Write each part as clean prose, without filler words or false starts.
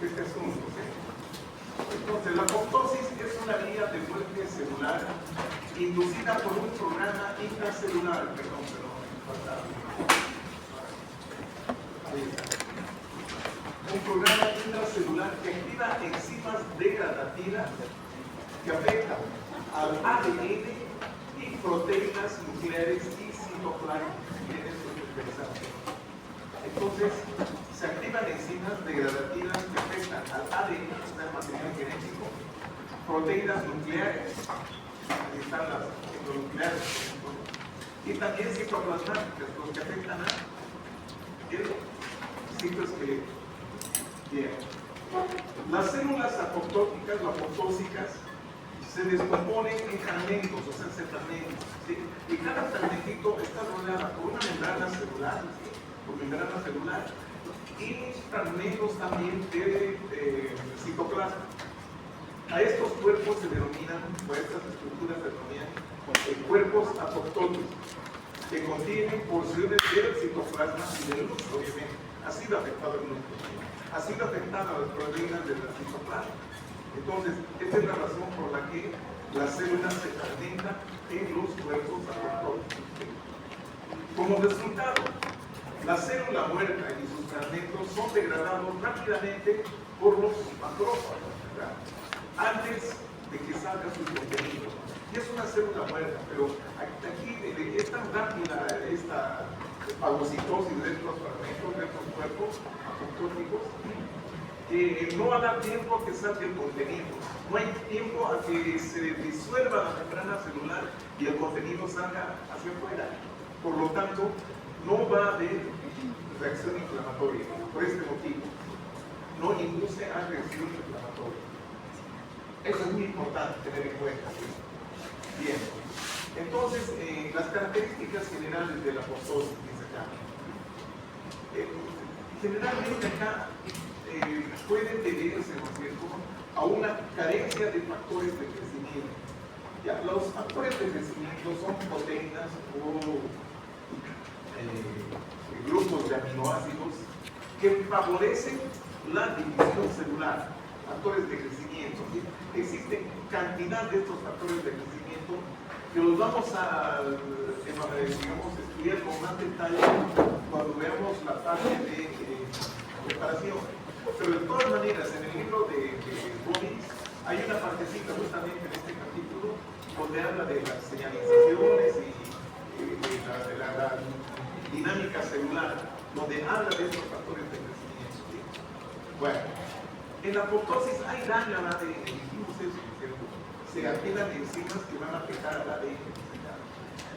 este asunto, ¿sí? Entonces, la apoptosis es una vía de muerte celular inducida por un programa intracelular, un programa intracelular que activa enzimas degradativas que afectan al ADN y proteínas nucleares y citoplasma. Entonces, se activan enzimas degradativas que afectan al ADN, al material genético, proteínas nucleares, ahí están las endonucleares, y también citoplasmáticas, los que afectan al citoesqueleto. Bien. Las células apoptóticas o apoptósicas se descomponen en fragmentos, o sea, se fragmentan, ¿sí? Y cada fragmentito está rodeada por una membrana celular, ¿sí? Por membrana celular, y fragmentos también de citoplasma. A estos cuerpos se denominan, o estas estructuras se denominan cuerpos apoptóticos, que contienen porciones del citoplasma y del núcleo, obviamente. Ha sido afectado el núcleo, ha sido afectada las proteínas del citoplasma. Entonces, esta es la razón por la que las células se fragmentan en los cuerpos apoptóticos. Como resultado, la célula muerta y sus fragmentos son degradados rápidamente por los macrófagos, ¿verdad? Antes de que salga su contenido. Y es una célula muerta, pero aquí es tan rápida esta fagocitosis de estos fragmentos, de estos cuerpos apoptóticos, que no va a dar tiempo a que salga el contenido. No hay tiempo a que se disuelva la membrana celular y el contenido salga hacia afuera. Por lo tanto, no va a haber reacción inflamatoria, por este motivo. No induce a reacción inflamatoria. Eso es muy importante tener en cuenta, ¿sí? Bien. Entonces, las características generales de la apoptosis, dice acá. Generalmente acá puede deberse, ¿no es cierto?, a una carencia de factores de crecimiento. Ya, los factores de crecimiento son proteínas o grupos de aminoácidos que favorecen la división celular, factores de crecimiento, ¿sí? Existen cantidad de estos factores de crecimiento que los vamos a estudiar con más detalle cuando veamos la parte de preparación. Pero de todas maneras, en el libro de Boris hay una partecita justamente en este capítulo donde habla de las señalizaciones y de la dinámica celular, donde habla de estos factores de crecimiento, ¿sí? Bueno, en la apoptosis hay daño al ADN, dijimos eso, ¿cierto? Se activan enzimas que van a afectar al ADN.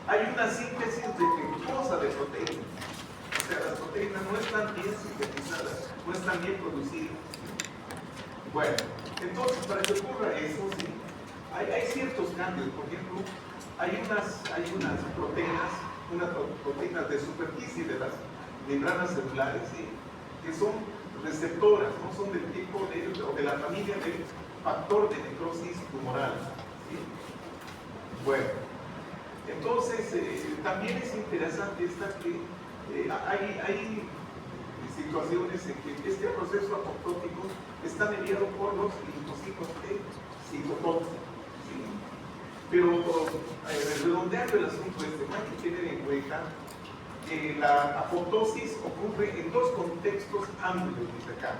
Hay una síntesis defectuosa de proteínas. O sea, las proteínas no están bien sintetizadas, no están bien producidas. Bueno, entonces para que ocurra eso, sí, hay ciertos cambios. Por ejemplo, hay unas proteínas de superficie de las membranas celulares, ¿sí?, que son receptoras, no son del tipo de la familia del factor de necrosis tumoral, ¿sí? Bueno, entonces también es interesante esta que hay situaciones en que este proceso apoptótico está mediado por los linfocitos de citotoxina, ¿sí? Pero redondeando el asunto hay que tener en cuenta que la apoptosis ocurre en dos contextos amplios, dice acá.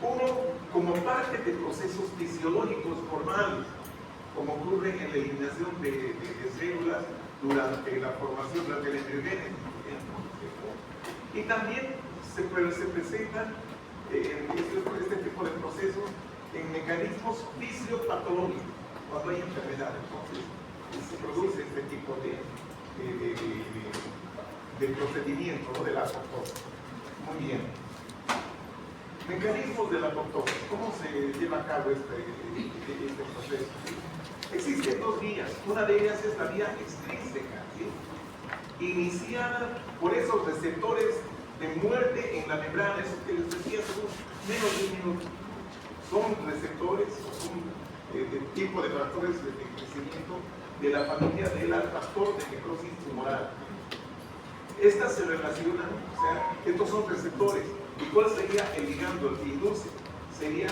Uno, como parte de procesos fisiológicos normales, como ocurre en la eliminación de células durante la formación de la embriogénesis, y también se presentan este tipo de procesos en mecanismos fisiopatológicos, cuando hay enfermedad. Entonces se produce este tipo de procedimiento, ¿no?, de la apoptosis. Muy bien. Mecanismos de la apoptosis. ¿Cómo se lleva a cabo este proceso? Existen dos vías. Una de ellas es la vía extrínseca, ¿sí?, iniciada por esos receptores de muerte en la membrana, esos que les decía hace menos de un minuto. Son receptores, son de tipo de factores de crecimiento de la familia del factor de necrosis tumoral. Estas se relacionan, o sea, estos son receptores ¿Y cuál sería el ligando, el que induce? Sería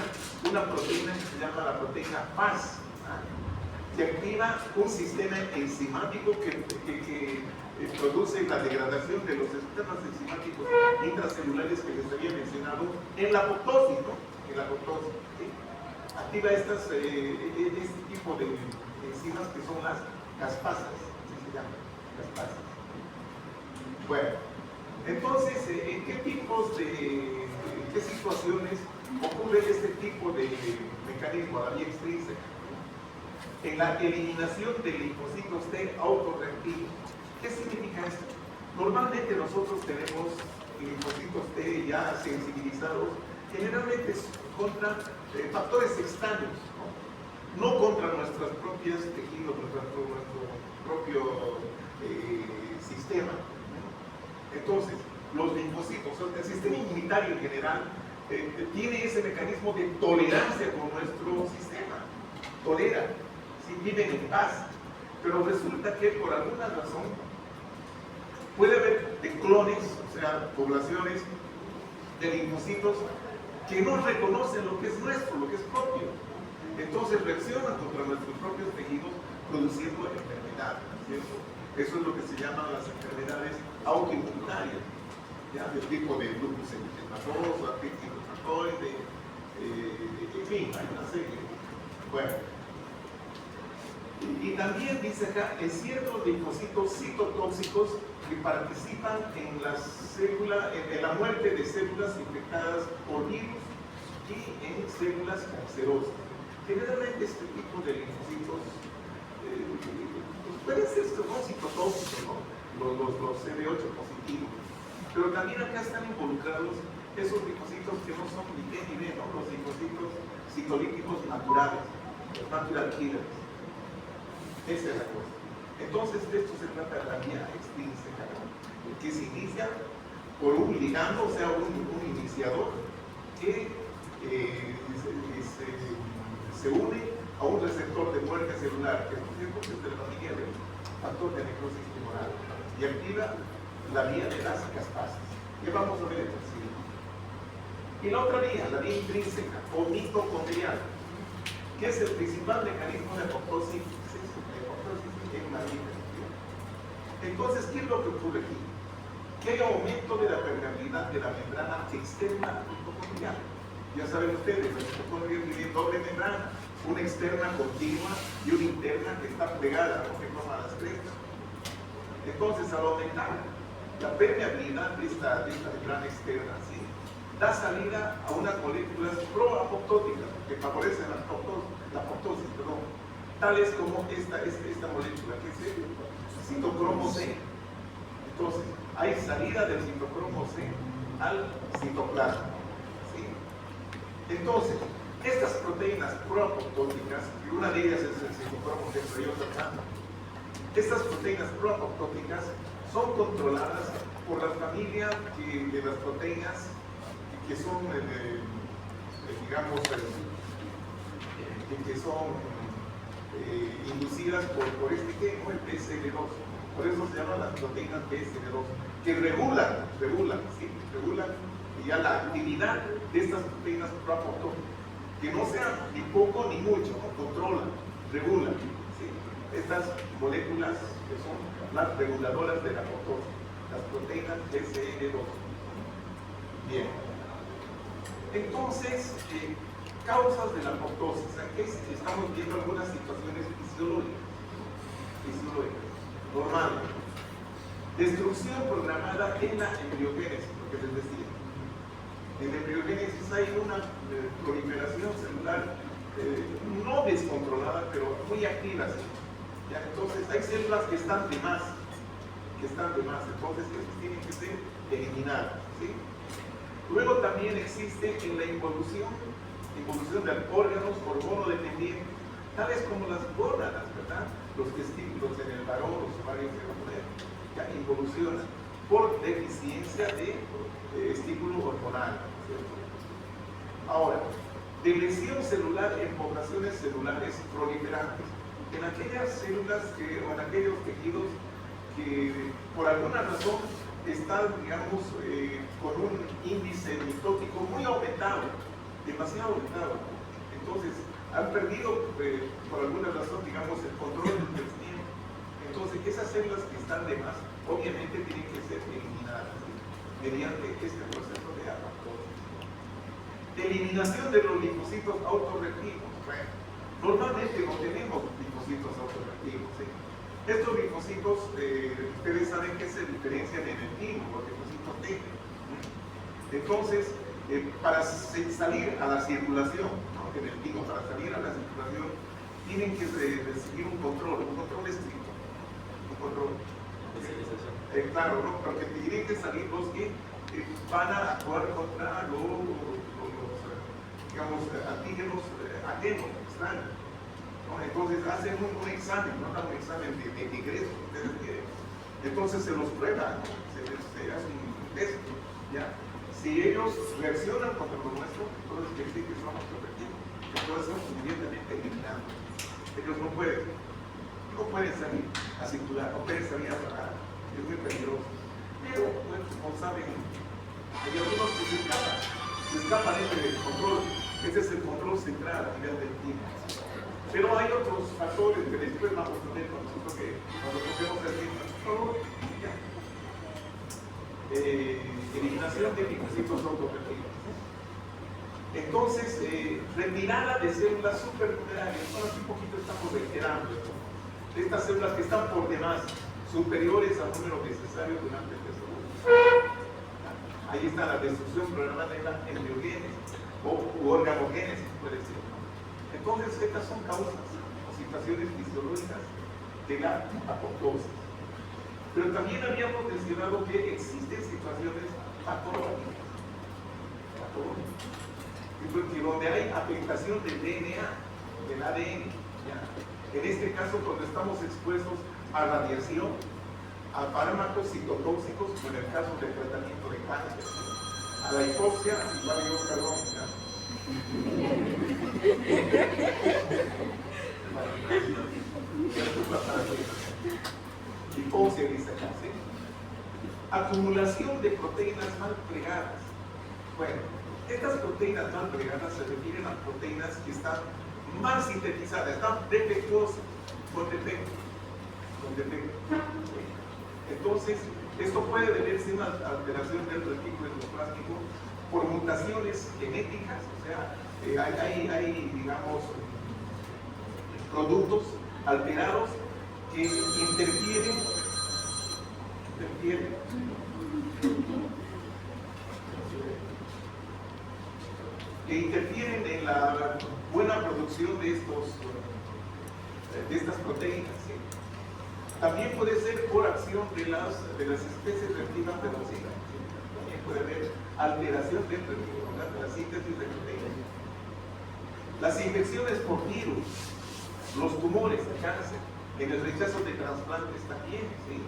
una proteína que se llama la proteína FAS, que activa un sistema enzimático que produce la degradación de los sistemas enzimáticos intracelulares que les había mencionado en la apoptosis, ¿no? En la apoptosis, ¿sí? Activa este tipo de enzimas que son las caspasas, así se llaman, caspasas. Bueno, entonces, ¿en qué tipos de, qué situaciones ocurre este tipo de mecanismo, la vía extrínseca? En la eliminación de linfocitos T autorreactivos. ¿Qué significa esto? Normalmente nosotros tenemos linfocitos T ya sensibilizados, generalmente contra factores extraños, no contra nuestros propios tejidos, nuestro propio sistema. Entonces, los linfocitos, el sistema inmunitario en general, tiene ese mecanismo de tolerancia con nuestro sistema. Tolera, ¿sí? Viven en paz. Pero resulta que por alguna razón puede haber de clones, o sea, poblaciones de linfocitos que no reconocen lo que es nuestro, lo que es propio. Entonces reaccionan contra nuestros propios tejidos produciendo enfermedades, ¿cierto? Eso es lo que se llaman las enfermedades autoinmunitarias, ¿ya? Del tipo de lupus eritematoso, artritis reumatoide, en fin, hay una serie. Bueno, y también dice acá, en ciertos linfocitos citotóxicos que participan en la muerte de células infectadas por virus y en células cancerosas. Generalmente este tipo de linfocitos pueden ser citotóxicos, ¿no? Los CD8 positivos, pero también acá están involucrados esos linfocitos que no son ni T ni B, ¿no? Los linfocitos citolíticos naturales, los natural killers. Esa es la cosa. Entonces, de esto se trata de la vía extrínseca, que se inicia por un ligando, o sea, un iniciador que se une a un receptor de muerte celular, que por cierto es de la familia del factor de necrosis tumoral, y activa la vía de las caspasas. Ya vamos a ver el tercero. Y la otra vía, la vía intrínseca, o mitocondrial, que es el principal mecanismo de apoptosis en la vida. Entonces, ¿qué es lo que ocurre aquí? Que hay aumento de la permeabilidad de la membrana externa mitocondrial. Ya saben ustedes, la mitocondria tiene doble membrana, una externa continua y una interna que está pegada, ¿no? Que forma las crestas. Entonces, al aumentar la permeabilidad de esta membrana externa, ¿sí? Da salida a unas moléculas proapoptóticas que favorecen la apoptosis, tales como esta molécula, que es el citocromo C. Entonces, hay salida del citocromo C al citoplasma, ¿sí? Entonces, estas proteínas proapoptóticas, y una de ellas es el citocromo C, pero hay otra acá. Estas proteínas proapoptóticas son controladas por la familia de las proteínas que son, digamos, que son inducidas por este gen, ¿no? El BCL2. Por eso se llaman las proteínas BCL2, que regulan ya la actividad de estas proteínas proapoptóticas, que no sean ni poco ni mucho, ¿no? Controlan, regulan, ¿sí? Estas moléculas que son las reguladoras de la apoptosis, las proteínas BCL2. Bien. Entonces, causas de la apoptosis. Aquí estamos viendo algunas situaciones fisiológicas. Normal. Destrucción programada en la embriogénesis, lo que les decía. En la embriogénesis hay una proliferación celular no descontrolada, pero muy activa, ¿sí? ¿Ya? Entonces hay células que están de más, entonces esas tienen que ser eliminadas, ¿sí? Luego también existe en la involución de órganos hormonodependientes, tales como las gónadas, ¿verdad? Los testículos en el varón, los ovarios en la mujer, ya involucionan por deficiencia de estímulo hormonal, ¿cierto? Ahora, de lesión celular en poblaciones celulares proliferantes, en aquellas células o en aquellos tejidos que por alguna razón están, digamos, con un índice mitótico muy aumentado, demasiado aumentado. Entonces, han perdido, por alguna razón, digamos, el control del crecimiento. Entonces, esas células que están de más, obviamente tienen que ser eliminadas, ¿sí?, mediante este proceso de apoptosis. Eliminación de los linfocitos autorreactivos. Bueno, normalmente no tenemos linfocitos autorreactivos, ¿sí? Estos linfocitos, ustedes saben que se diferencian en el timo, los linfocitos T. Entonces, para salir a la circulación, ¿no?, en el timo, para salir a la circulación, tienen que recibir un control estricto, un control. Claro, ¿no?, porque tienen que salir los que van a actuar contra los digamos, antígenos ajenos, extraños. ¿No? Entonces hacen un examen, no un examen de ingreso, ustedes quieren. Entonces se los prueban, ¿no?, se hace un test, ¿ya? Si ellos reaccionan contra lo nuestro, entonces quiere decir que somos correctivos. Entonces son inmediatamente eliminados. Ellos no pueden salir a circular, no pueden salir a trabajar. Es muy peligroso. Pero, bueno, como saben, hay algunos que se escapan de este control. Ese es el control central a nivel del timo. Pero hay otros factores que después vamos a tener con nosotros que cuando toquemos el timo. Eliminación de linfocitos autoreactivos. Entonces, retirada de células supernumerarias. Ahora sí un poquito estamos reiterando esto. Estas células que están por demás, superiores al número necesario durante el desarrollo. Ahí está la destrucción programada de la embriogénesis o organogénesis, puede ser. Entonces, estas son causas o situaciones fisiológicas de la apoptosis. Pero también habíamos mencionado que existen situaciones patológicas, donde hay afectación del DNA, del ADN. ¿Ya? En este caso, cuando estamos expuestos a radiación, a fármacos citotóxicos, como en el caso del tratamiento de cáncer, a la hipoxia, hipoxia, dice acá, ¿sí? Acumulación de proteínas mal plegadas. Bueno, estas proteínas mal plegadas se refieren a proteínas que están mal sintetizadas, están defectuosas, con defecto. Entonces, esto puede deberse a una alteración del retículo endoplástico por mutaciones genéticas, o sea, hay, digamos, productos alterados que interfieren en la buena producción de estas proteínas, ¿sí? También puede ser por acción de las especies reactivas reducidas, ¿sí? También puede haber alteración de la síntesis de proteínas. Las infecciones por virus, los tumores, el cáncer, en el rechazo de trasplantes también, ¿sí?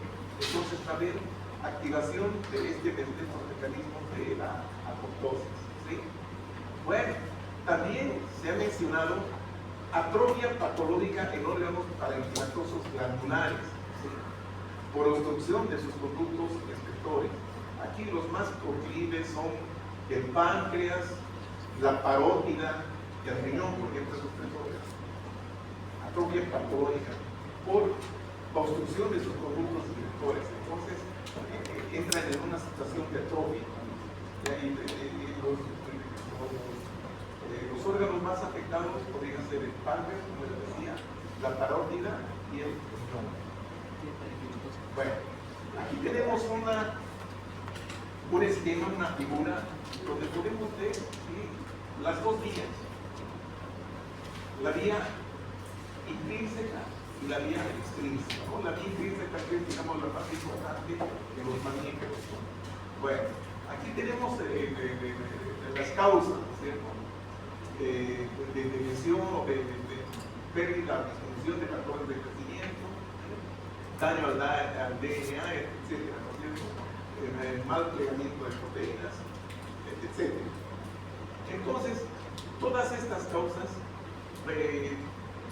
Entonces va a haber activación de estos mecanismos de la apoptosis, ¿sí? Bueno, también se ha mencionado atrofia patológica en órganos parenquimatosos glandulares, ¿sí?, por obstrucción de sus conductos excretores. Aquí los más proclives son el páncreas, la parótida y el riñón, por ejemplo, esos tres órganos. Atrofia patológica por obstrucción de sus conductos excretores. Entonces, entran en una situación de atrofia. Los órganos más afectados podrían ser el páncreas, como les decía, la parótida y el riñón. Bueno, aquí tenemos un esquema, una figura, donde podemos ver, ¿sí?, las dos vías. La vía intrínseca y la vía extrínseca, ¿no? La vía intrínseca es, digamos, la más importante de los mamíferos. Bueno, aquí tenemos las causas, ¿cierto?, de lesión o de pérdida, disminución de factores de crecimiento, daño al DNA, etcétera, ¿no es cierto?, mal plegamiento de proteínas, etcétera. Entonces, todas estas causas,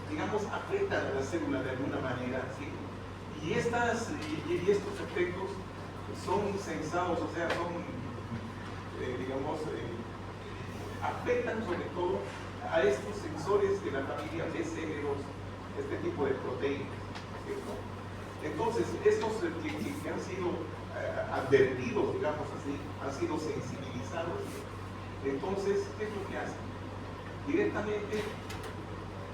digamos, afectan a la célula de alguna manera, ¿sí? Y estos efectos son sensados, o sea, son, digamos, afectan sobre todo a estos sensores de la familia BCL2, este tipo de proteínas, ¿cierto? Entonces, estos que han sido advertidos, digamos así, han sido sensibilizados. Entonces, ¿qué es lo que hacen? Directamente,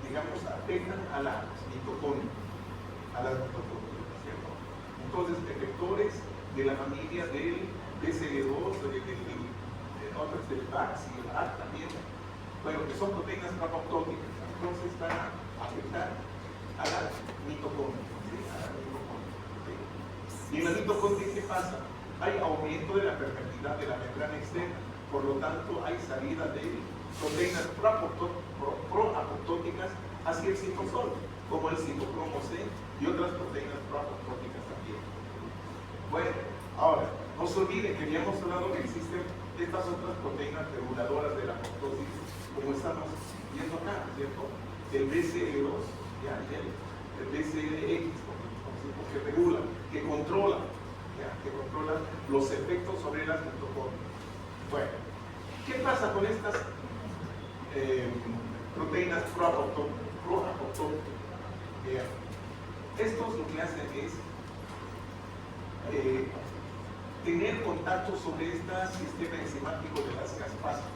digamos, afectan a la mitocondria, ¿cierto? Entonces, efectores de la familia del BCL2, otras del VAX y el ARC también, bueno, que son proteínas apoptóticas, entonces van a afectar a la mitocondria, ¿sí? A la mitocondria, ¿sí? Y en la mitocondria, ¿qué pasa? Hay aumento de la permeabilidad de la membrana externa, por lo tanto hay salida de proteínas proapoptóticas hacia el citosol, como el citocromo C y otras proteínas proapoptóticas también. Bueno, ahora, no se olviden que habíamos hablado que existen estas otras proteínas reguladoras de la apoptosis, como estamos viendo acá, ¿cierto? El BCL2, ya, el BCLX, que regula, que controla, ya, que controla los efectos sobre las mitocondrias. Bueno, ¿qué pasa con estas proteínas proapoptóticas? Estos lo que hacen es tener contacto sobre este sistema enzimático de las caspasas.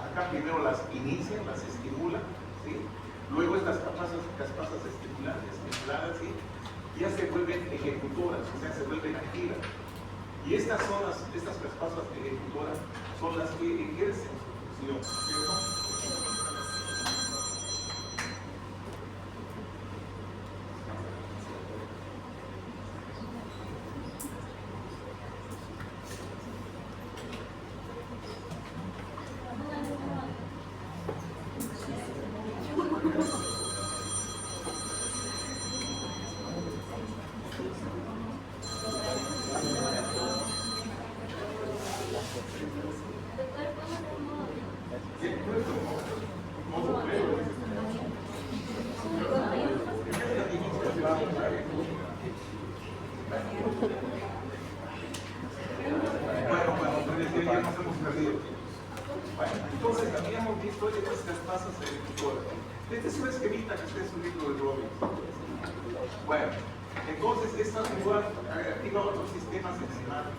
Acá primero las inician, las estimulan, ¿sí? Luego estas caspasas estimuladas, ¿sí? Ya se vuelven ejecutoras, o sea, se vuelven activas. Y estas caspasas ejecutoras son las que ejercen su función, ¿cierto? Entonces, habíamos visto estas caspasas ejecutoras. Este es un esquemita que está en su libro de Robbins. Bueno, entonces estas activan otros sistemas enzimáticos,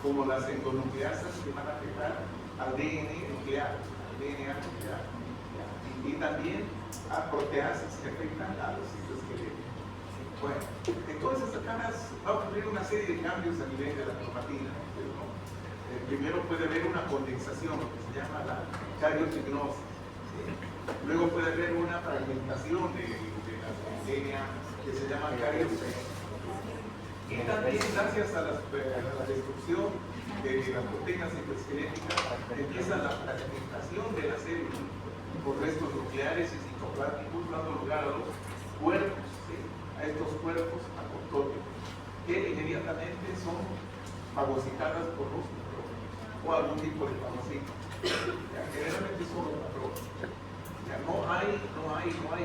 como las endonucleasas que van a afectar al DNA nuclear, y también a proteasas que afectan a los citoesqueletos. Bueno, entonces acá va a ocurrir una serie de cambios a nivel de la cromatina, ¿no? Primero puede haber una condensación, lo que se llama la cariopignosis, ¿sí? Luego puede haber una fragmentación de la DNA que se llama cariopignosis. Y también, gracias a la destrucción de las proteínas citoesqueléticas, empieza la fragmentación de la célula por restos nucleares y citopláticos, dando lugar a los cuerpos, ¿sí? A estos cuerpos apoptóticos, que inmediatamente son fagocitadas por los o algún tipo de fagocito. Generalmente solo la droga. No hay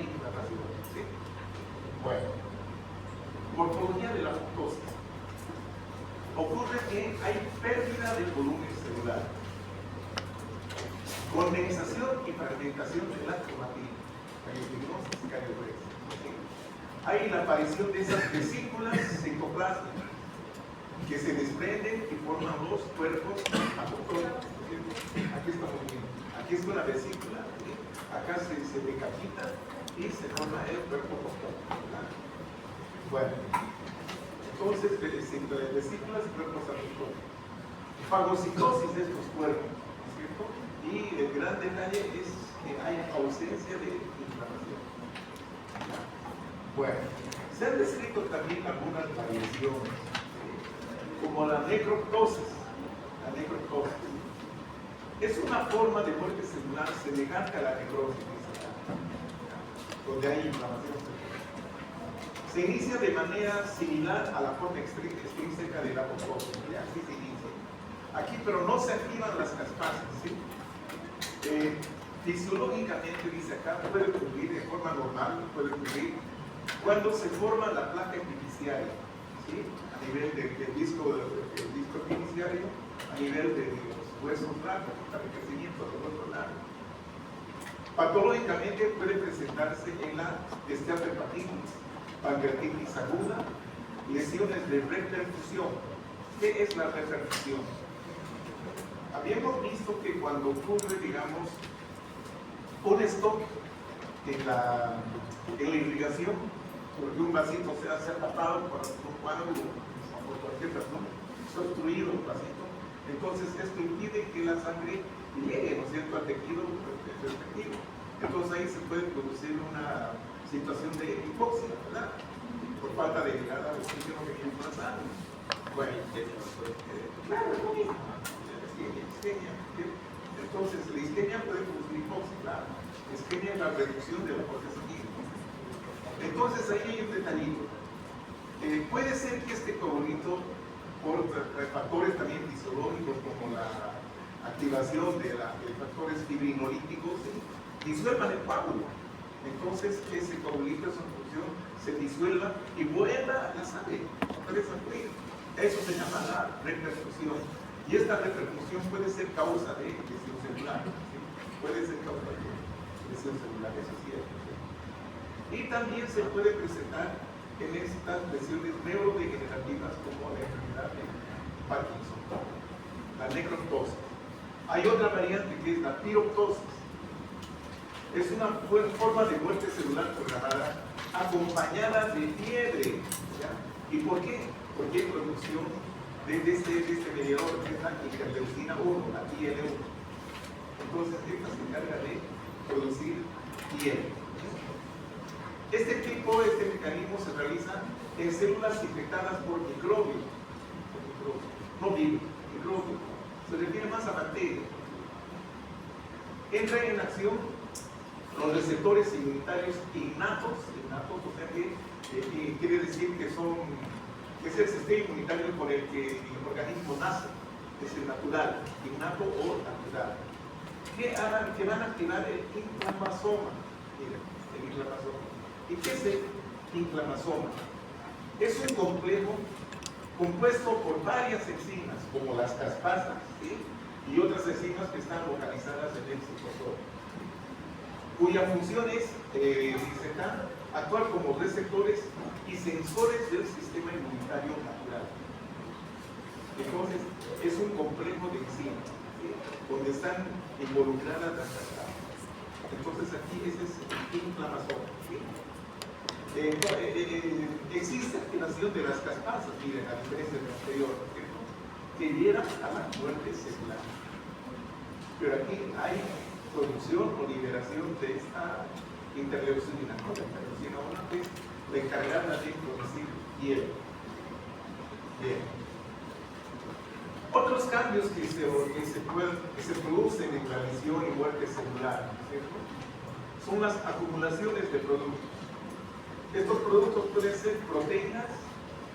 inflamación, ¿sí? Bueno, morfología de la apoptosis. Ocurre que hay pérdida de volumen celular, condensación y fragmentación de la cromatina, hay la aparición de esas vesículas citoplásmicas que se desprenden y forman los cuerpos apoptóticos. Aquí estamos viendo, aquí es una vesícula, ¿sí? Acá se decapita y se forma el cuerpo apoptótico. Bueno, entonces vesículas y cuerpos apoptóticos. Fagocitosis de estos cuerpos, ¿cierto? Y el gran detalle es que hay ausencia de inflamación. Bueno, se han descrito también algunas variaciones, como la necroptosis. La necroptosis es una forma de muerte celular semejante a la necrosis, donde hay inflamación celular. Se inicia de manera similar a la forma extrínseca de la apoptosis, así se inicia. Aquí, pero no se activan las caspasas, ¿sí? Fisiológicamente, dice acá, puede ocurrir de forma normal, puede ocurrir cuando se forma la placa epifisiaria, ¿sí? A nivel del disco iniciario, a nivel de los huesos largos, el crecimiento del hueso largo. Patológicamente puede presentarse en la esteatopatitis, pancreatitis aguda, lesiones de reperfusión. ¿Qué es la reperfusión? Habíamos visto que cuando ocurre, digamos, un stop en la irrigación, porque un vasito se ha tapado por un coágulo o por cualquier razón, está obstruido el vasito, entonces esto impide que la sangre llegue, ¿no es cierto?, al tejido respectivo. Entonces ahí se puede producir una situación de hipoxia, ¿verdad? Por falta de llegada al oxígeno que tiene la sangre. Bueno, claro, es lo mismo. Isquemia. Entonces, la isquemia puede producir hipoxia, claro. Isquemia es la reducción de la fuerza sanguínea. Entonces, ahí hay un detallito. Puede ser que este coagulito, por factores también fisiológicos como la activación de factores fibrinolíticos, ¿sí?, disuelvan el coágulo. Entonces, ese coagulito, esa función, se disuelva y vuelva la sangre. Eso se llama la reperfusión. Y esta repercusión puede ser causa de lesión celular, ¿sí? Puede ser causa de lesión celular, eso es cierto, ¿sí? Y también se puede presentar en estas lesiones neurodegenerativas como la enfermedad de Parkinson, la necroptosis. Hay otra variante que es la piroptosis. Es una forma de muerte celular programada acompañada de fiebre, ¿ya? ¿Y por qué? Porque hay producción de este mediador, que es la interleucina 1, la IL-1. Entonces, esta se encarga de producir fiebre. Este mecanismo se realiza en células infectadas por microbios, no virus, microbios. Se refiere más a bacterias. Entra en acción los receptores inmunitarios innatos, o sea que quiere decir que es el sistema inmunitario con el que el organismo nace, es el natural, innato o natural, que van a activar el inflamasoma. Miren, el inflamasoma. ¿Y qué es el inflamasoma? Es un complejo compuesto por varias enzimas, como las caspasas, ¿sí?, y otras enzimas que están localizadas en el citosol, cuya función es, dice acá, actuar como receptores y sensores del sistema inmunitario natural. Entonces, es un complejo de enzimas, ¿sí?, donde están involucradas las caspasas. Entonces, aquí ese es el inflamasoma, ¿sí? Existe activación de las caspasas, miren, a diferencia del anterior, ¿cierto?, que lleva a la muerte celular. Pero aquí hay producción o liberación de esta interleucina, ¿no? La interleucina 1 es la encargada de producir hielo. Bien. Otros cambios que se producen en la lesión y muerte celular, ¿cierto?, son las acumulaciones de productos. Estos productos pueden ser proteínas,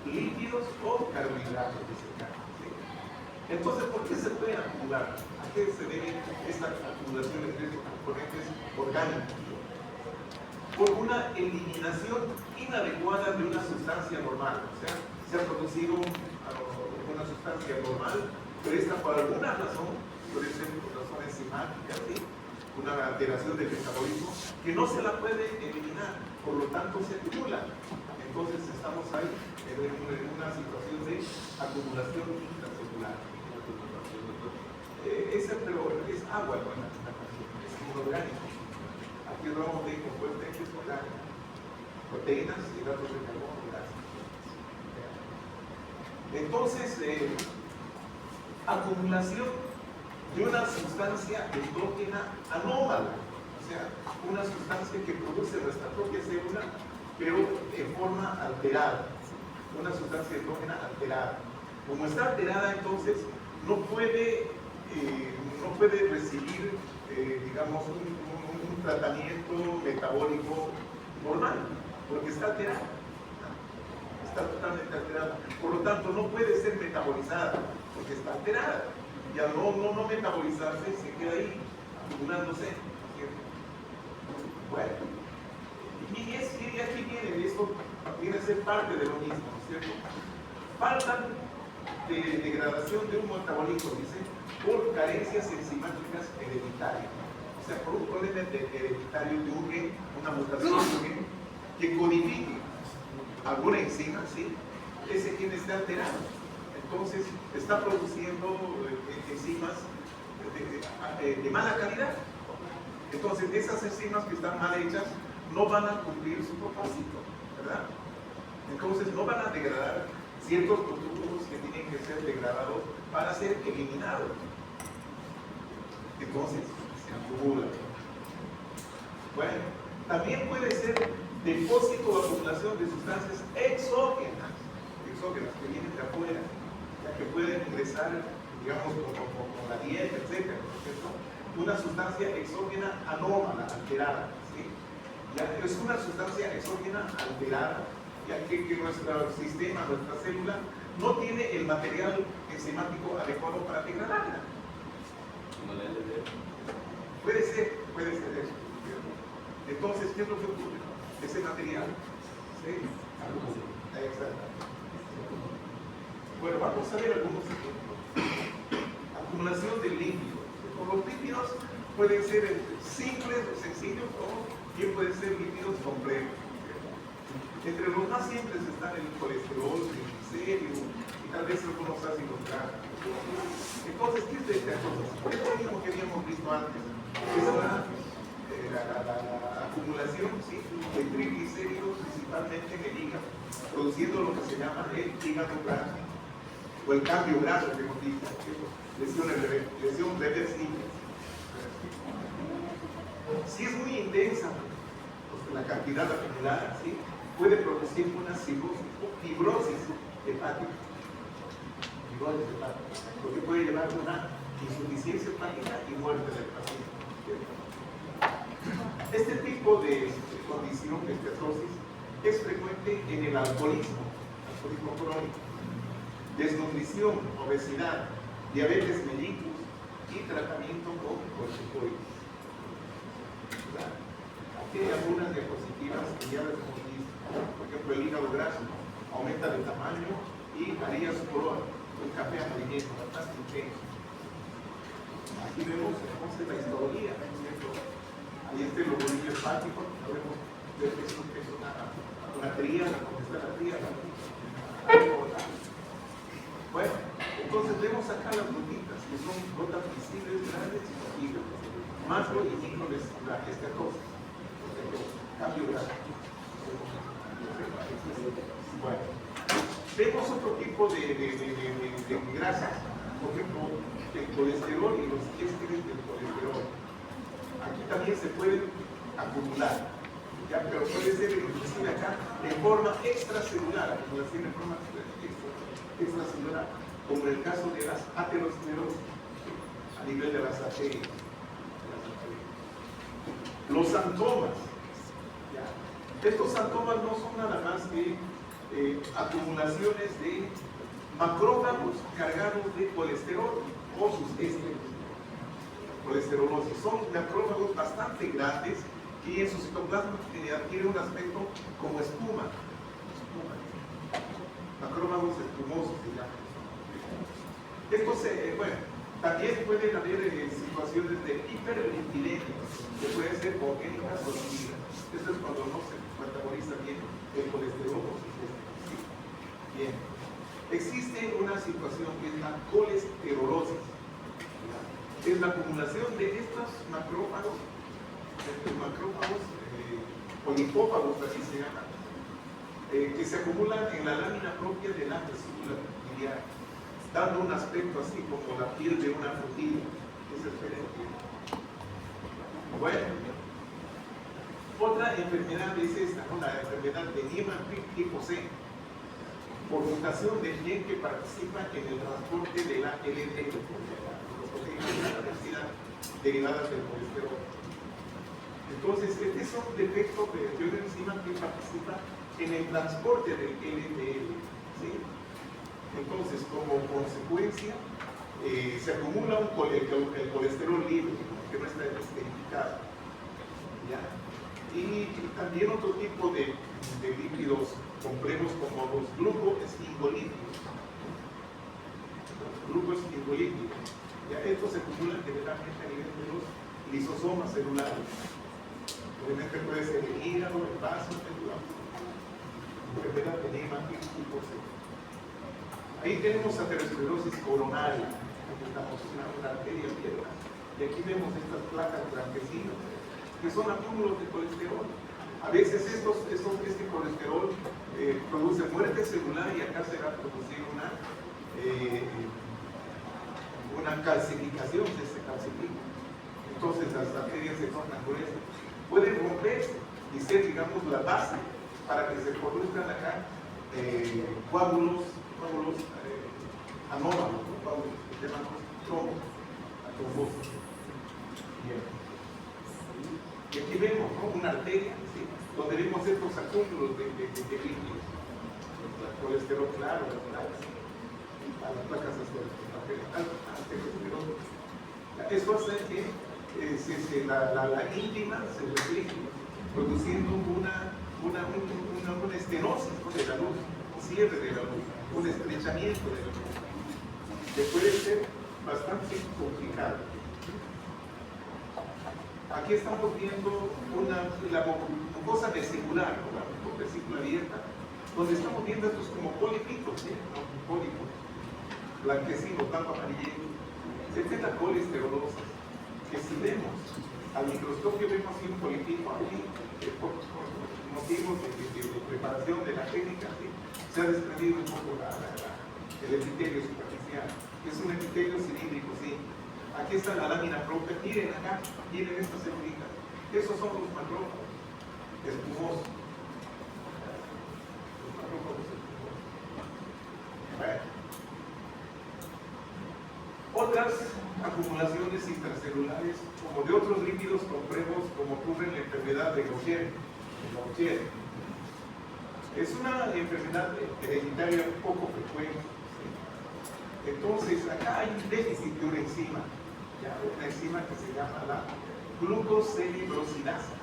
lípidos o carbohidratos, dice acá, ¿sí? Entonces, ¿por qué se pueden acumular? ¿A qué se deben estas acumulaciones de estos componentes orgánicos? Por una eliminación inadecuada de una sustancia normal. O sea, se ha producido una sustancia normal, pero esta por alguna razón, puede ser por razones enzimáticas, ¿sí?, una alteración del metabolismo, que no se la puede eliminar, por lo tanto se acumula. Entonces estamos ahí en una situación de acumulación intracelular. Pero es agua, ¿no?, es inorgánico. Aquí hablamos de compuestos orgánicos, proteínas, hidratos de carbono, grasas. Entonces, acumulación de una sustancia endógena anómala, o sea, una sustancia que produce nuestra propia célula, pero en forma alterada, una sustancia endógena alterada. Como está alterada, entonces no puede recibir, digamos, un tratamiento metabólico normal, porque está alterada, está totalmente alterada. Por lo tanto, no puede ser metabolizada, porque está alterada. Y al no metabolizarse, se queda ahí, acumulándose, ¿cierto? Bueno, y aquí viene, esto viene a ser parte de lo mismo, ¿no es cierto? falta de degradación de un metabolito, dice, por carencias enzimáticas hereditarias. O sea, por un problema hereditario de un gen, una mutación de un gen que codifique alguna enzima, ¿sí? Ese gen está alterado. Entonces, está produciendo enzimas de mala calidad. Entonces, esas enzimas que están mal hechas no van a cumplir su propósito, ¿verdad? Entonces, no van a degradar ciertos productos que tienen que ser degradados para ser eliminados. Entonces, se acumula. Bueno, también puede ser depósito o acumulación de sustancias exógenas que vienen de afuera, ya que pueden ingresar, digamos, con la dieta, etc. Una sustancia exógena anómala, alterada, ¿sí? Ya es una sustancia exógena alterada, ya que nuestro sistema, nuestra célula, no tiene el material enzimático adecuado para degradarla. Puede ser eso. Entonces, ¿qué es lo que ocurre? Ese material. ¿Sí? Exacto. Bueno, vamos a ver algunos ejemplos. Acumulación de lípidos. Los lípidos pueden ser simples o sencillos o bien pueden ser lípidos complejos. Entre los más simples están el colesterol, el triglicéridos y tal vez algunos ácidos grasos. Entonces, ¿qué es esta cosa? Es lo mismo que habíamos visto antes. Es la acumulación, ¿sí?, de triglicéridos principalmente en el hígado, produciendo lo que se llama el hígado graso o el cambio graso que hemos dicho, lesión reversible. Si es muy intensa la cantidad acumulada, ¿sí?, puede producir una fibrosis hepática, lo que puede llevar a una insuficiencia hepática y muerte del paciente. Este tipo de condición de esteatosis es frecuente en el alcoholismo crónico, desnutrición, obesidad, diabetes mellitus y tratamiento con corticoides. Aquí hay algunas diapositivas que ya les hemos visto. Por ejemplo, el hígado graso aumenta de tamaño y varía su color, un café amarillento, bastante intenso. Aquí vemos entonces la histología. Ahí está el lobolillo hepático, podemos ver que es una tríada, ¿dónde está la tríada? Bueno, entonces vemos acá las gotitas, que son gotas visibles, grandes y pequeñas, macro y microvesiculares, esta cosa, cambio gráfico. Bueno, vemos otro tipo de grasas, por ejemplo, el colesterol y los ésteres del colesterol. Aquí también se pueden acumular, ¿ya? Pero puede ser inclusive acá de forma extracelular, acumulación de forma extracelular, como en el caso de las aterosclerosis, a nivel de las arterias. Los santomas, ¿ya? Estos santomas no son nada más que acumulaciones de macrófagos cargados de colesterol o sus ésteres. Colesterolosis. Son macrófagos bastante grandes y en su citoplasma adquiere un aspecto como espuma. Macrófagos espumosos, digamos. Estos, bueno, también pueden haber situaciones de hiperlipidemia, que pueden ser congénitas o adquiridas. Esto es cuando no se metaboliza bien el colesterol o sus ésteres. Bien. Existe una situación que es la colesterolosis. Es la acumulación de estos macrófagos o lipófagos, así se llaman, que se acumulan en la lámina propia de la vesícula biliar, dando un aspecto así como la piel de una frutilla. Es diferente. Bueno, otra enfermedad es esta, ¿no? La enfermedad de Niemann-Pick tipo C, por mutación del gen que participa en el transporte de la LDL, la densidad derivadas del colesterol. Entonces, este es un defecto de una enzima que participa en el transporte del LDL, ¿sí? Entonces, como consecuencia, se acumula el colesterol libre, que no está esterificado, ¿ya? Y también otro tipo de de lípidos complejos como los glucoesfingolípidos. Glucoesfingolípidos. Ya estos se acumulan generalmente a nivel de los lisosomas celulares. Obviamente puede ser el hígado, el vaso, enfermedad de Lima, tipo C. Ahí tenemos aterosclerosis coronaria, una arteria abierta. Y aquí vemos estas placas blanquecinas, que son acúmulos de colesterol. A veces este colesterol produce muerte celular y acá se va a producir una calcificación, se calcifica. Entonces las arterias se tornan gruesas. Pueden romperse y ser, digamos, la base para que se produzcan acá coágulos anómalos, coágulos que se llaman trombosis. Bien. Y aquí vemos, ¿no?, una arteria, ¿sí?, donde vemos estos acúmulos de líquidos, el colesterol claro, las placas aterosclerosas. Eso hace que la íntima se refleje, produciendo una estenosis de la luz, un cierre de la luz, un estrechamiento de la luz, que puede ser bastante complicado. Aquí estamos viendo la mucosa vesicular, la vesícula abierta, donde estamos viendo estos como polipitos, ¿sí?, pólipos, blanquecinos, blanco amarillento. Se ven la colesterolosis, que si vemos al microscopio vemos un polipito aquí, por motivos de preparación de la técnica, ¿sí?, se ha desprendido un poco el epitelio superficial. Es un epitelio cilíndrico, sí. Aquí está la lámina propia. Miren acá, miren estas celulitas. Esos son los macrófagos espumosos. Los macrófagos espumosos. Bueno. Otras acumulaciones intracelulares, como de otros lípidos complejos, como ocurre en la enfermedad de Gaucher. Es una enfermedad hereditaria poco frecuente. ¿Sí? Entonces, acá hay un déficit de una enzima, una enzima que se llama la glucocerebrosidasa,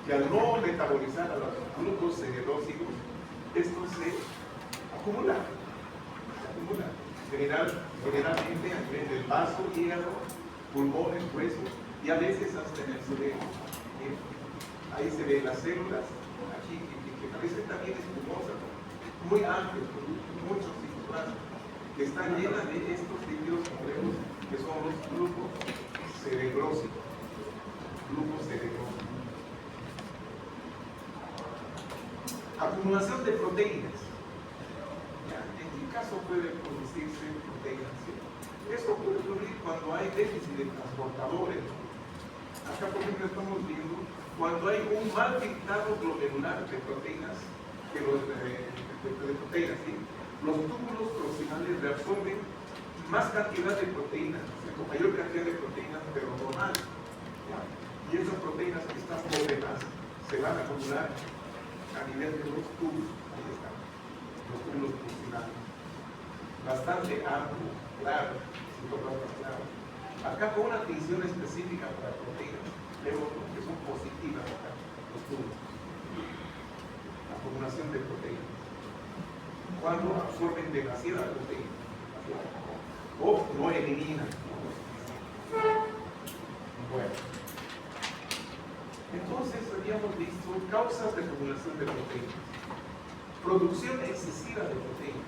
que al no metabolizar a los glucocerebrósidos, estos se acumulan. Generalmente a nivel del vaso, hígado, pulmones, huesos y a veces hasta en el cerebro. Ahí se ven las células, aquí, que parecen también espumosas, muy amplias, con muchos citoplasmas, que están llenas de estos lípidos complejos que son los glucocerebrósidos. Acumulación de proteínas. En mi caso puede producirse proteínas. ¿Sí? Esto puede ocurrir cuando hay déficit de transportadores. Acá, por ejemplo, estamos viendo cuando hay un mal filtrado glomerular de proteínas, ¿sí? Los túbulos proximales reabsorben más cantidad de proteínas, con mayor cantidad de proteínas, pero normal. Y esas proteínas que están por demás se van a acumular a nivel de los túbulos. Ahí están, los túbulos proximales. Bastante amplio, claro, citoplasma claro. Acá con una atención específica para proteínas, vemos que son positivas acá, los túbulos. Acumulación de proteínas. Cuando absorben demasiada proteína o no eliminan. Bueno, entonces habíamos visto causas de acumulación de proteínas. Producción excesiva de proteínas.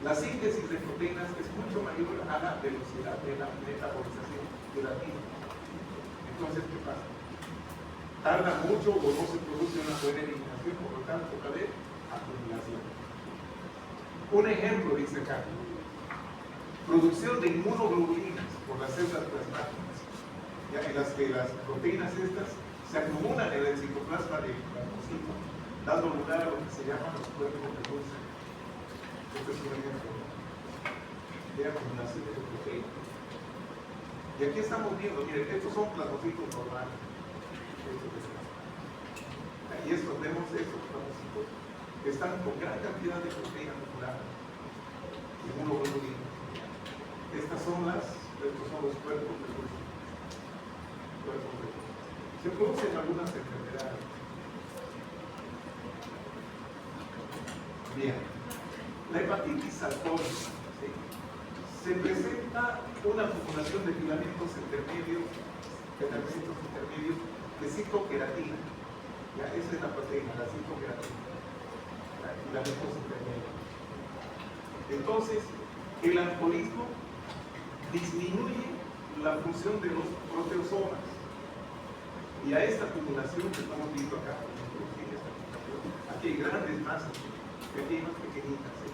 La síntesis de proteínas es mucho mayor a la velocidad de la metabolización de la vida. Entonces, ¿qué pasa? Tarda mucho o no se produce una buena eliminación, por lo tanto, va a haber acumulación. Un ejemplo, dice acá: producción de inmunoglobulinas por las células plasmáticas, ya en las que las proteínas estas se acumulan en el citoplasma del granulocito, dando lugar a lo que se llaman los cuerpos de dulce. Este es un ejemplo de acumulación de proteínas. Y aquí estamos viendo, miren, estos son plasmocitos normales. Y estos, vemos estos plasmocitos que están con gran cantidad de proteína muscular, inmunoglobulinas. Estos son los cuerpos de dulce. Se producen algunas enfermedades. Bien, la hepatitis alcohólica, ¿sí? Se presenta una acumulación de filamentos intermedios de citoqueratina. Ya, esa es la proteína, la citoqueratina. Filamentos intermedios. Entonces, el alcoholismo disminuye la función de los proteosomas. Y a esta acumulación que estamos viendo acá, aquí hay grandes masas, pequeñas, pequeñitas, ¿sí?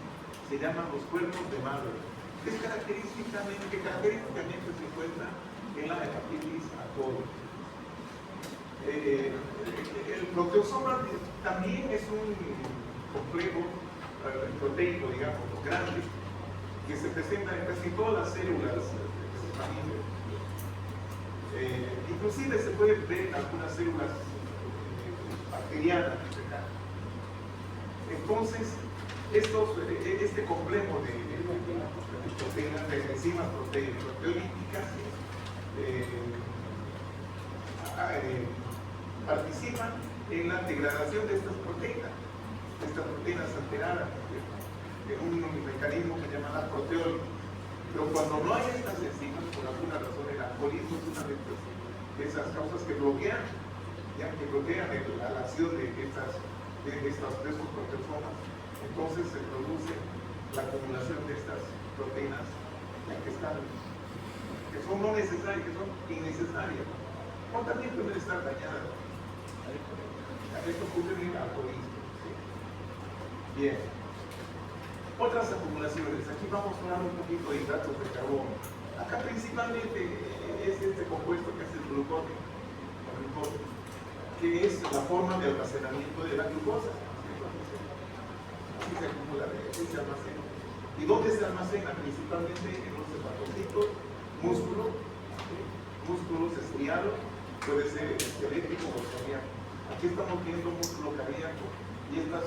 Se llaman los cuerpos de Marley, que característicamente se encuentra en la hepatitis alcohólica. El proteosoma también es un complejo proteico, digamos, grande, que se presenta en casi todas las células mamíferas. Inclusive se puede ver algunas células bacterianas. Entonces, este complejo de proteínas, de enzimas proteolíticas, participan en la degradación de estas proteínas alteradas, en un mecanismo que se llama la proteólisis. Pero cuando no hay estas enzimas, por alguna razón, el alcoholismo es una de esas causas que bloquean la acción de estos proteosomas. Entonces se produce la acumulación de estas proteínas que son no necesarias, que son innecesarias, o también pueden estar dañadas. Esto ocurre en el alcoholismo. ¿Sí? Bien. Otras acumulaciones. Aquí vamos a hablar un poquito de hidratos de carbono. Acá principalmente es este compuesto que es el glucógeno, que es la forma de almacenamiento de la glucosa. Así se acumula, así se almacena. ¿Y dónde se almacena? Principalmente en los hepatocitos, músculos estriados, puede ser esquelético o cardíaco. Aquí estamos viendo músculo cardíaco y estas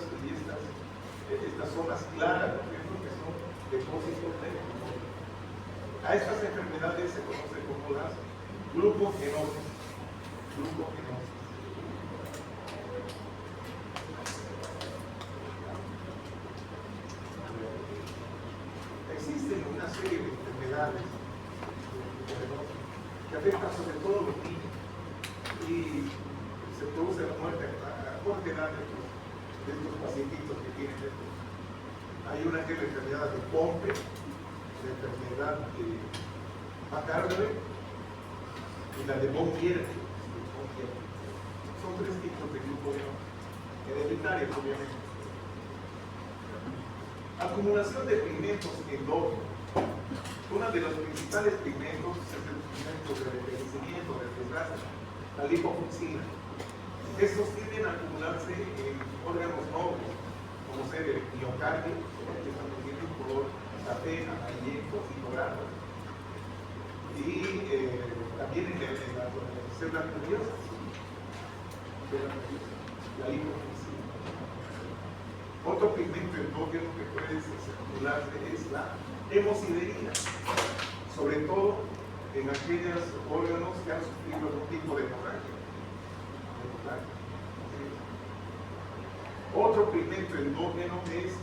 zonas claras, que son depósitos de glucosa. A estas enfermedades se conocen como las glucogenosis. Existen una serie de enfermedades que afectan sobre todo a los niños y se produce la muerte a corta edad de estos pacientitos que tienen esto. Hay una que es la enfermedad de Pompe, la enfermedad de Macarre y la de Bonquier. Son tres tipos de glucogenosis, hereditarias obviamente. Acumulación de pigmentos endógenos. Uno de los principales pigmentos es el pigmento de envejecimiento, de desgaste, la lipofuncina. Estos tienden a acumularse en órganos nobles, como ser el miocardio, que están teniendo un color café, amarillento y dorado. Y también en las células nerviosas, la lipofuncina. Otro pigmento endógeno que puede acumularse es la hemosiderina, sobre todo en aquellos órganos que han sufrido algún tipo de hemorragia. Otro pigmento endógeno es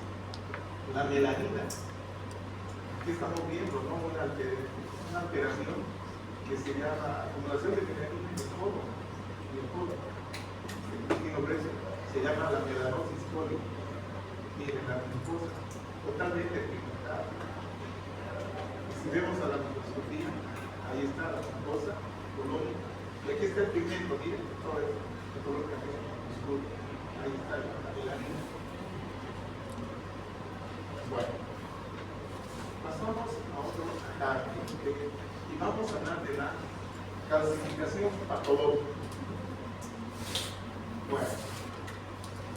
la melanina. Aquí estamos viendo, ¿no? Una alteración que se llama acumulación de melanina en el colon. Se llama la melanosis cólica. Miren, la glucosa totalmente pigmentada. Si vemos a la microscopía, ahí está la glucosa colónica. Y aquí está el pigmento, miren, todo eso, el color café oscuro. Ahí está la melanina. Bueno, pasamos a otro y vamos a hablar de la calcificación patológica. Bueno,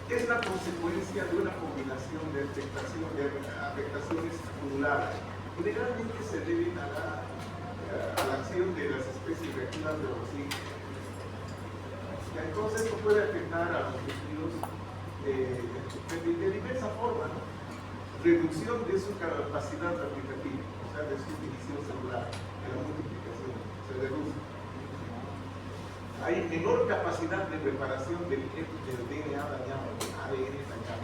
es la consecuencia de una combinación de afectaciones acumuladas. Generalmente se deben a la acción de las especies reactivas de oxígeno. Entonces esto puede afectar a los tejidos de diversa forma, ¿no? Reducción de su capacidad replicativa, o sea, de su división celular, de la multiplicación, se reduce. A hay menor capacidad de reparación del DNA dañado, del ADN dañado.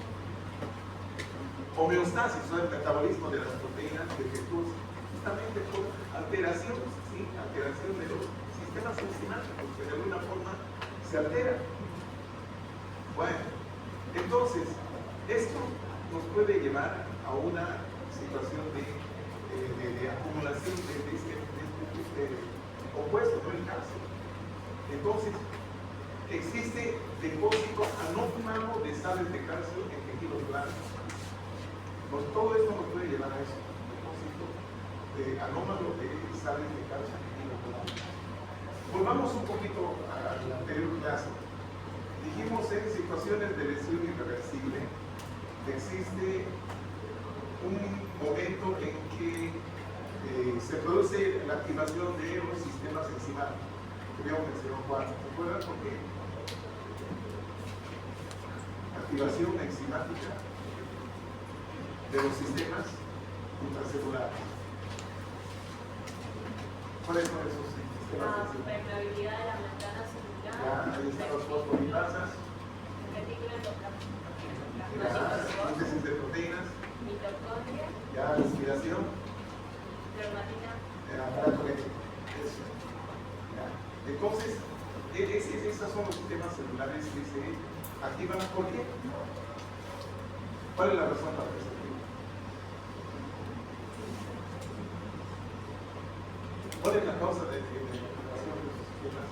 Homeostasis, o el metabolismo de las proteínas defectuosas, justamente por alteración, ¿sí? Alteración de los sistemas enzimáticos que de alguna forma se alteran. Bueno, entonces, esto nos puede llevar a una situación de acumulación de este opuesto, no el calcio. Entonces, existe depósito anómalo de sales de calcio en tejidos blandos. Todo esto nos puede llevar a eso, depósito anómalo de sales de calcio en tejidos blandos. Volvamos un poquito a la anterior clase. Dijimos en situaciones de lesión irreversible existe un momento en que se produce la activación de los sistemas enzimáticos. Creo que mencionó Juan. ¿Se acuerdan por qué? Activación enzimática de los sistemas intracelulares. ¿Cuáles son esos sistemas? La permeabilidad de la membrana celular. Ya, ahí están los fosfolipasas. Retículo endoplasmático. Ya, síntesis de proteínas. Mitocondria. Ya, respiración. Plasmatina. Aparato eléctrico. Eso. Ya. Entonces, esos son los sistemas celulares que se activan. ¿Por qué? ¿Cuál es la razón para que se activen? ¿Cuál es la causa de la activación de los sistemas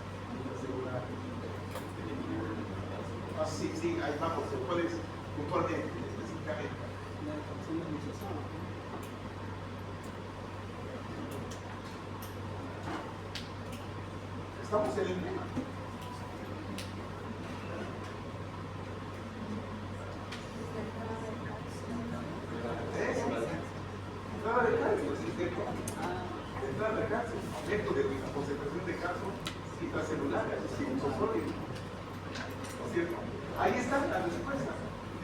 celulares? Ah, sí, ahí vamos. ¿Cuál es puntualmente, específicamente? La toxina lisosoma. Estamos en el tema. Entrada de calcio, sí, cierto. Entrada de calcio, aumento de la concentración de calcio intracelular, sólido. ¿No es cierto? Ahí está la respuesta.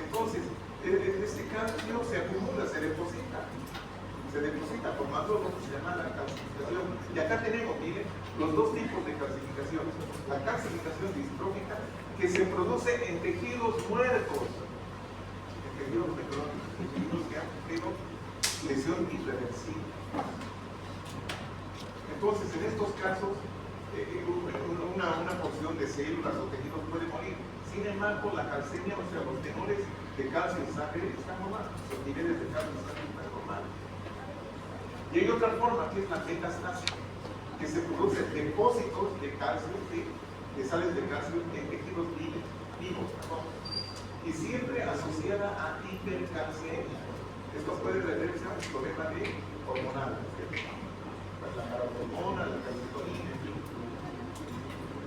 Entonces, este calcio se acumula, se deposita formando lo que se llama la calcificación. Y acá tenemos, miren, los dos tipos de calcificación. La calcificación distrófica, que se produce en tejidos muertos, en tejidos necróticos, tejidos que han sufrido lesión irreversible. Entonces, en estos casos, una porción de células o tejidos puede morir. Sin embargo, la calcemia, o sea, los tenores de calcio en sangre están normales, los niveles de calcio en sangre están normales. Y hay otra forma, que es la metastasis, que se producen depósitos de calcio, de sales de calcio en tejidos vivos, y siempre asociada a hipercalcemia. Esto puede deberse a un problema hormonal, pues la paratormona, la calcitonina, en fin,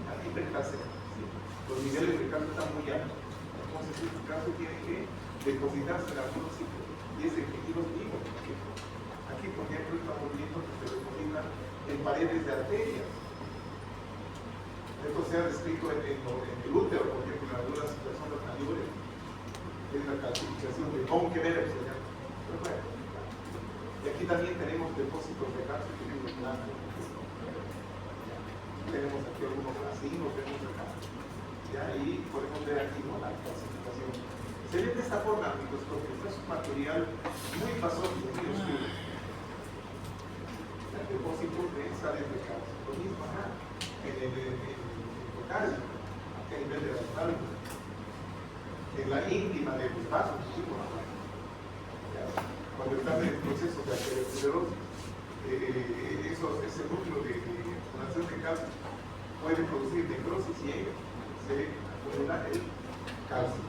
la hipercalcemia. ¿Sí? Los niveles de calcio están muy altos. Entonces, este calcio tiene que depositarse en algunos sitios, y es de tejidos vivos. Aquí, por ejemplo, estamos viendo que se deposita en paredes de arterias. Esto se ha descrito en el útero, por ejemplo, en algunas personas mayores. Es la calcificación de Bonkeberg, se llama. Pero bueno, y aquí también tenemos depósitos de calcio que vienen en blanco. Tenemos aquí algunos racimos, tenemos acá. Ya, y podemos ver aquí, ¿no?, la calcificación. Se ve de esta forma, al microscopio. Es un material muy pasoso, muy oscuro. El depósito de sales de calcio. Lo mismo acá, en el calcio, a nivel de las válvulas, en la íntima de los vasos, cuando están en el proceso de aterosclerosis, ese núcleo de acumulación de calcio puede producir necrosis y ahí se acumula el calcio.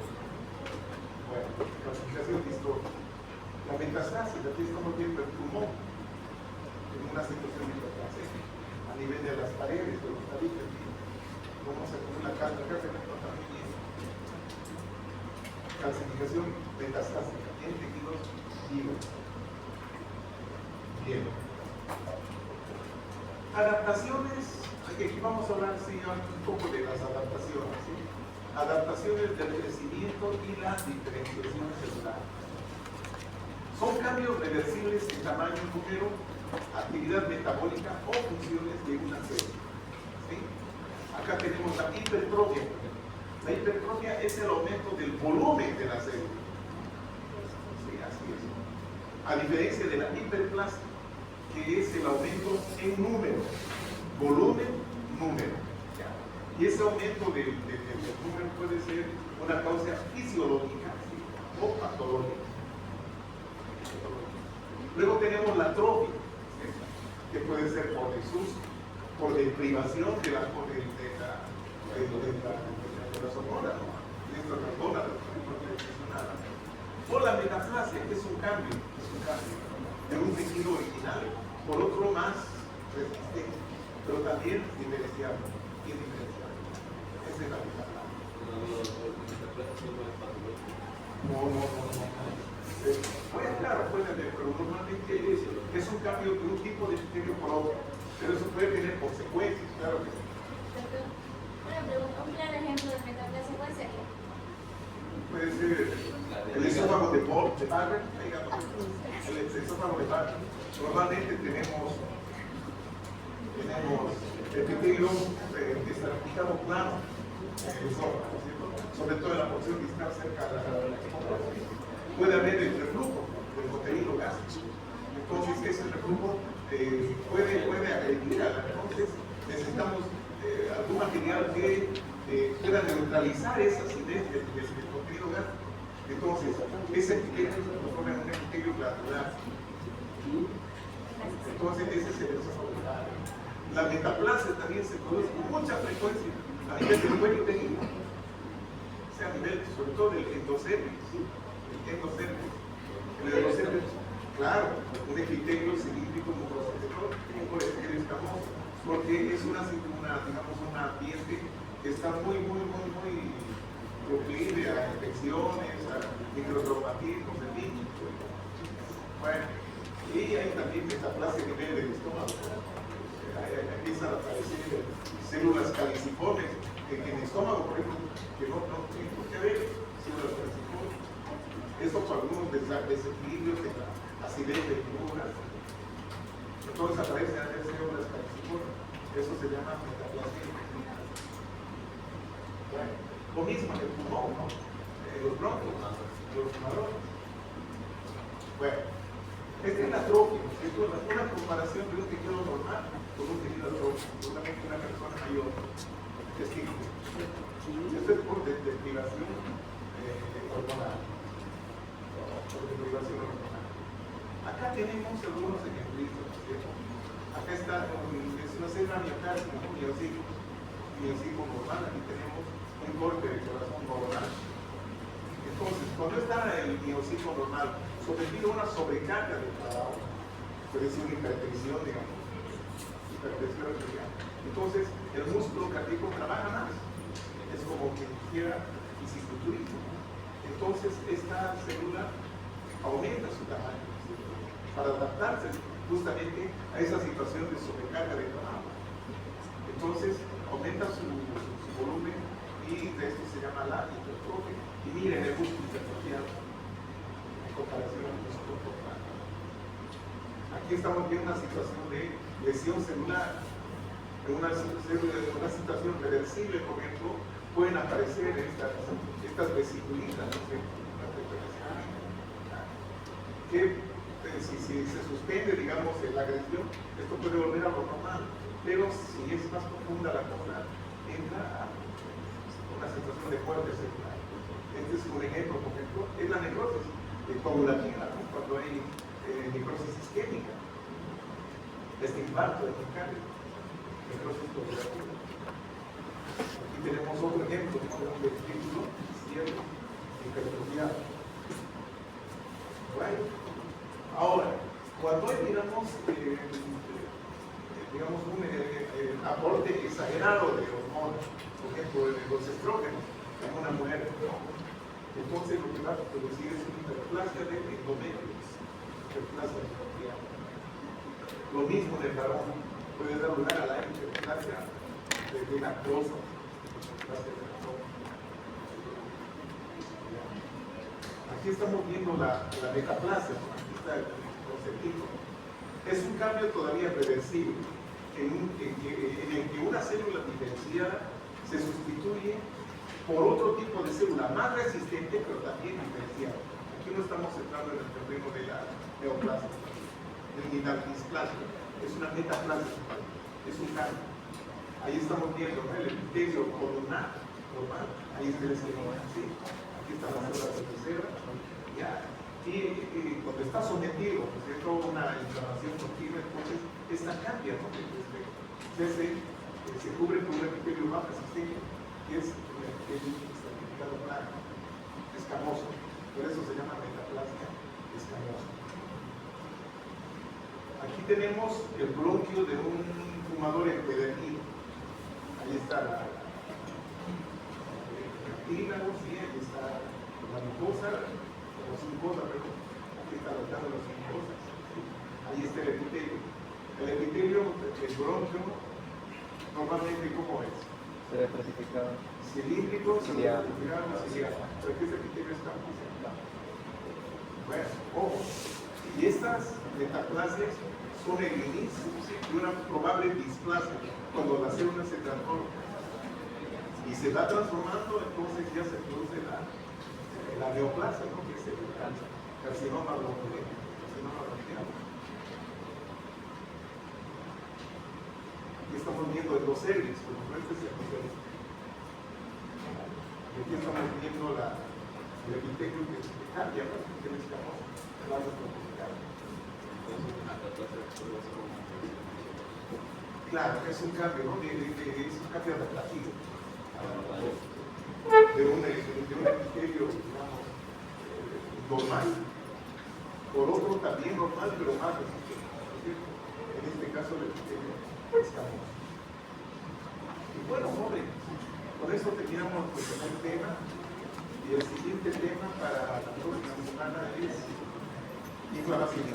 Bueno, clasificación distrófica. La metastasis, aquí estamos viendo el pulmón en una situación de hipercalcemia a nivel de las paredes, de los tabiques, cómo se acumula calcio, acá se nota también bien. Calcificación metastásica en tejidos vivos. Bien. Adaptaciones, aquí vamos a hablar un poco de las adaptaciones. ¿Sí? Adaptaciones del crecimiento y la diferenciación celular. Son cambios reversibles en tamaño, número, actividad metabólica o funciones de una célula. ¿Sí? Acá tenemos la hipertrofia. La hipertrofia es el aumento del volumen de la célula. Sí, así es. A diferencia de la hiperplasia, que es el aumento en número. Volumen, número. ¿Ya? Y ese aumento del número puede ser una causa fisiológica, ¿sí?, o patológica. Luego tenemos la atrofia, ¿sí?, que puede ser por desuso, por deprivación de las hormonas, de estas hormonas, o la metaplasia, que es un cambio de un tejido original por otro más resistente, pero también diferenciable. Esa es la metaplasia. No. Claro, puede haber, pero normalmente es un cambio de un tipo de epitelio por otro. Pero eso puede tener consecuencias, claro que sí. Doctor, una pregunta, un claro ejemplo de metaplasia, ¿cuál sería? Puede ser el esófago de Barber, el esófago de Barber. Normalmente tenemos epitelio estratificado plano en el esófago, ¿cierto? Sobre todo en la porción distal cerca de la esófago. Puede haber el reflujo del contenido gástrico. Entonces, ese reflujo puede agredir a la. Entonces, necesitamos algún material que pueda neutralizar esa acidez del contenido gástrico. Entonces, ese epitelio nos forma un epitelio glandular. Entonces, ese es el esófago. La metaplasia también se produce con mucha frecuencia a nivel del cuello uterino, o sea, a nivel sobre todo del endocérvix. El endocérvix, claro, un epitelio cilíndrico mucoso, un epitelio escamoso, porque es un ambiente que está muy proclive a infecciones, a microtraumatismos, en fin. Bueno, y hay también metaplasia a nivel del estómago. Empiezan a aparecer células caliciformes en el estómago, por ejemplo, que no tienen por qué haber células caliciformes. Eso por algunos desequilibrios en la acidez de figuras. Entonces aparecen a veces células caliciformes. Eso se llama metaplasia. Bueno, lo mismo en el pulmón, ¿no? Los bronquios, los pulmones. Bueno, esta es la atrofia. Esto es una comparación de un tejido normal con un tejido atrófico, seguramente una persona mayor. Es que esto es por deprivación hormonal. Acá tenemos algunos ejemplitos, ¿cierto? Acá está, es una célula miocardia, un miocico normal. Aquí tenemos un golpe de corazón normal. Entonces, cuando está el miocico normal sometido a una sobrecarga de trabajo, puede ser una hipertensión, digamos, hipertensión arterial, entonces el músculo cardíaco trabaja más. Es como que quisiera fisiculturismo. Entonces, esta célula aumenta su tamaño para adaptarse justamente a esa situación de sobrecarga de trabajo. Entonces, aumenta su volumen y de esto se llama la hipertrofia. Y miren el músculo hipertrofiado en comparación al músculo corporal. Aquí estamos viendo una situación de lesión celular. En una situación reversible, por ejemplo, pueden aparecer estas vesiculitas, no sé, que si se suspende, digamos, la agresión, esto puede volver a lo normal, pero si es más profunda la cosa, entra a una situación de muerte celular. Este es un ejemplo, por ejemplo, es la necrosis coagulativa, ¿no? Cuando hay necrosis isquémica, este infarto de miocardio, necrosis coagulativa. Aquí tenemos otro ejemplo de vestíbulo izquierdo hipertrofiado. Right. Ahora, cuando hay, digamos, un aporte exagerado de hormonas, por ejemplo, los estrógenos en una mujer, entonces lo que va a producir es una hiperplasia de endometrio, hiperplasia endometrial. Lo mismo del varón, puede dar lugar a la hiperplasia de una cosa. Aquí estamos viendo la metaplasia, ¿no? Aquí está el conceptito. Es un cambio todavía reversible en el que una célula diferenciada se sustituye por otro tipo de célula más resistente, pero también diferenciada. Aquí no estamos entrando en el terreno de la neoplasia, ni la displasia, es una metaplasia, es un cambio. Ahí estamos viendo, ¿no? El epitelio columnar, normal, ahí está el esquema, ¿sí? Aquí está la célula tercera, ya. Y cuando está sometido, pues, es toda una inflamación continua, entonces esta cambia, ¿no? Se cubre con un epitelio más resistente, que es el epitelio estratificado blanco, escamoso. Por eso se llama metaplasia escamosa. Aquí tenemos el bronquio de un fumador empedernido. Ahí está la cartílago, sí, ahí está la mucosa, los mucosa, pero aquí está la tabla de las mucosas. ¿Sí? Ahí está el epitelio. El epitelio, el bronquio, normalmente, ¿cómo es? Se ve estratificado. Cilíndrico, Ciliado. ciliado. Pero aquí este epitelio está muy cerca. Bueno, ojo. Y estas metaplasias son el inicio de una probable displasia cuando la célula se transforma. Y se va transformando, entonces ya se produce la neoplasia, ¿no? Que es el carcinoma bronquial. Aquí estamos viendo endocervis, como no este es el endocervis. Y aquí estamos viendo el epitelio que cambia, ¿no? Que es escamoso, va a proporcionar. Claro, es un cambio, ¿no? Es un cambio adaptativo. De un epitelio, digamos, normal, por otro también normal, pero más resistente. En este caso, el epitelio escamoso. Y bueno, jóvenes, con esto terminamos el primer tema. Y el siguiente tema para la próxima semana es inflamación.